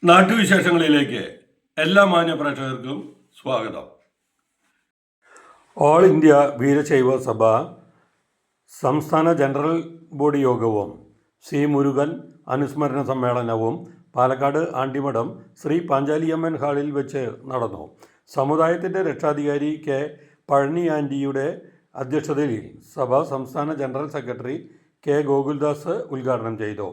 നാട്ടുവിശേഷങ്ങളിലേക്ക് എല്ലാ മാന്യ പ്രേക്ഷകർക്കും സ്വാഗതം. ഓൾ ഇന്ത്യ വീരശൈവ സഭ സംസ്ഥാന ജനറൽ ബോഡി യോഗവും സി മുരുകൻ അനുസ്മരണ സമ്മേളനവും പാലക്കാട് ആണ്ടിമഠം ശ്രീ പാഞ്ചാലിയമ്മൻ ഹാളിൽ വെച്ച് നടന്നു. സമുദായത്തിൻ്റെ രക്ഷാധികാരി കെ പഴനി ആൻറ്റിയുടെ അധ്യക്ഷതയിൽ സഭ സംസ്ഥാന ജനറൽ സെക്രട്ടറി കെ ഗോകുൽദാസ് ഉദ്ഘാടനം ചെയ്തു.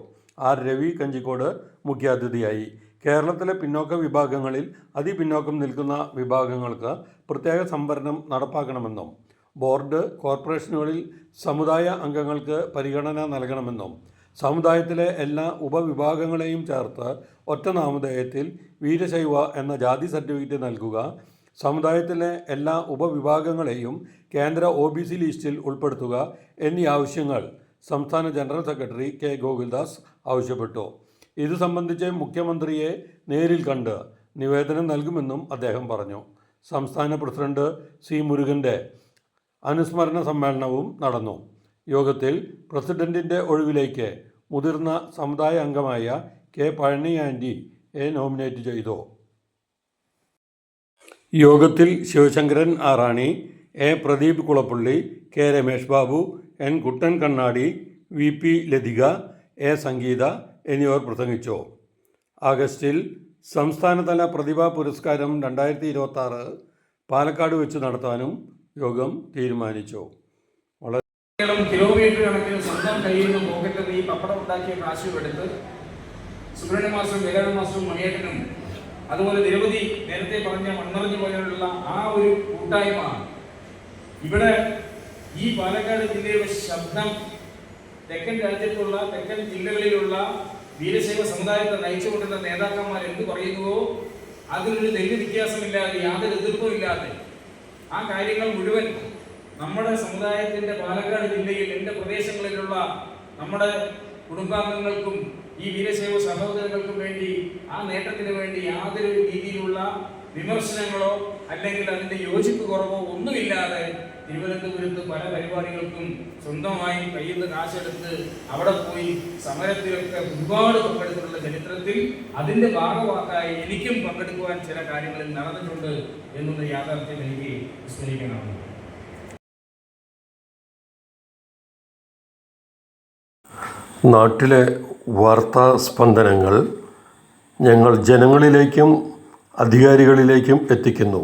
ആർ രവി കഞ്ചിക്കോട് മുഖ്യാതിഥിയായി. കേരളത്തിലെ പിന്നോക്ക വിഭാഗങ്ങളിൽ അതിപിന്നോക്കം നിൽക്കുന്ന വിഭാഗങ്ങൾക്ക് പ്രത്യേക സംവരണം നടപ്പാക്കണമെന്നും ബോർഡ് കോർപ്പറേഷനുകളിൽ സമുദായ അംഗങ്ങൾക്ക് പരിഗണന നൽകണമെന്നും സമുദായത്തിലെ എല്ലാ ഉപവിഭാഗങ്ങളെയും ചേർത്ത് ഒറ്റ നാമധേയത്തിൽ വീരശൈവ എന്ന ജാതി സർട്ടിഫിക്കറ്റ് നൽകുക, സമുദായത്തിലെ എല്ലാ ഉപവിഭാഗങ്ങളെയും കേന്ദ്ര OBC ലിസ്റ്റിൽ ഉൾപ്പെടുത്തുക എന്നീ ആവശ്യങ്ങൾ സംസ്ഥാന ജനറൽ സെക്രട്ടറി കെ ഗോകുൽദാസ് ആവശ്യപ്പെട്ടു. ഇത് സംബന്ധിച്ച് മുഖ്യമന്ത്രിയെ നേരിൽ കണ്ട് നിവേദനം നൽകുമെന്നും അദ്ദേഹം പറഞ്ഞു. സംസ്ഥാന പ്രസിഡന്റ് സി മുരുകൻ്റെ അനുസ്മരണ സമ്മേളനവും നടന്നു. യോഗത്തിൽ പ്രസിഡന്റിൻ്റെ ഒഴിവിലേക്ക് മുതിർന്ന സമുദായ അംഗമായ കെ പഴനി ആൻറ്റിയെ നോമിനേറ്റ് ചെയ്തു. യോഗത്തിൽ Sivasankaran Arani, A Pradeep Kulappally, K Ramesh Babu, N Kuttan Kannadi, VP Lathika, A സംഗീത എന്നിവർ പ്രസംഗിച്ചു. ആഗസ്റ്റിൽ സംസ്ഥാനതല പ്രതിഭാ പുരസ്കാരം 2026 പാലക്കാട് വെച്ച് നടത്താനും യോഗം തീരുമാനിച്ചു. കിലോമീറ്റർ കണക്കിന് സ്വന്തം കയ്യിൽ നിന്ന് പോക്കറ്റിൽ ഈ പപ്പടം ഉണ്ടാക്കിയ കാശും എടുത്ത് സുബ്രഹ്മണ്യ മാസ്റ്ററും വേലായുധ മാസ്റ്ററും മണിയേട്ടനും അതുപോലെ നിരവധി നേരത്തെ പറഞ്ഞ മൺമറഞ്ഞു പോലുള്ള ആ ഒരു കൂട്ടായ്മ ഇവിടെ ഈ പാലക്കാട് ജില്ലയുടെ ശബ്ദം തെക്കൻ രാജ്യത്തുള്ള തെക്കൻ ജില്ലകളിലുള്ള വീരശൈവ സമുദായത്തെ നയിച്ചുകൊണ്ടിരുന്ന നേതാക്കന്മാർ എന്ത് പറയുന്നുവോ അതിലൊരു തെല്ല് വ്യത്യാസമില്ലാതെ യാതൊരു എതിർപ്പുമില്ലാതെ ആ കാര്യങ്ങൾ മുഴുവൻ നമ്മുടെ സമുദായത്തിന്റെ പാലക്കാട് ജില്ലയിൽ എൻ്റെ പ്രദേശങ്ങളിലുള്ള നമ്മുടെ കുടുംബാംഗങ്ങൾക്കും ഈ വീരശൈവ സഹോദരങ്ങൾക്കും വേണ്ടി ആ നേട്ടത്തിന് വേണ്ടി യാതൊരു രീതിയിലുള്ള വിമർശനങ്ങളോ അല്ലെങ്കിൽ അതിന്റെ യോജിപ്പ് കുറവോ ഒന്നുമില്ലാതെ തിരുവനന്തപുരത്ത് പല പരിപാടികൾക്കും സ്വന്തമായി കയ്യിൽ നിന്ന് കാശെടുത്ത് അവിടെ പോയി സമരത്തിലൊക്കെ ഒരുപാട് പങ്കെടുത്തിട്ടുള്ള ചരിത്രത്തിൽ അതിന്റെ ഭാഗവാക്കായി എനിക്കും പങ്കെടുക്കുവാൻ ചില കാര്യങ്ങളിൽ നടന്നിട്ടുണ്ട് എന്നുള്ള യാഥാർത്ഥ്യം എനിക്ക് വിസ്മരിക്കാനാണ്. നാട്ടിലെ വാർത്താ സ്പന്ദനങ്ങൾ ഞങ്ങൾ ജനങ്ങളിലേക്കും അധികാരികളിലേക്കും എത്തിക്കുന്നു.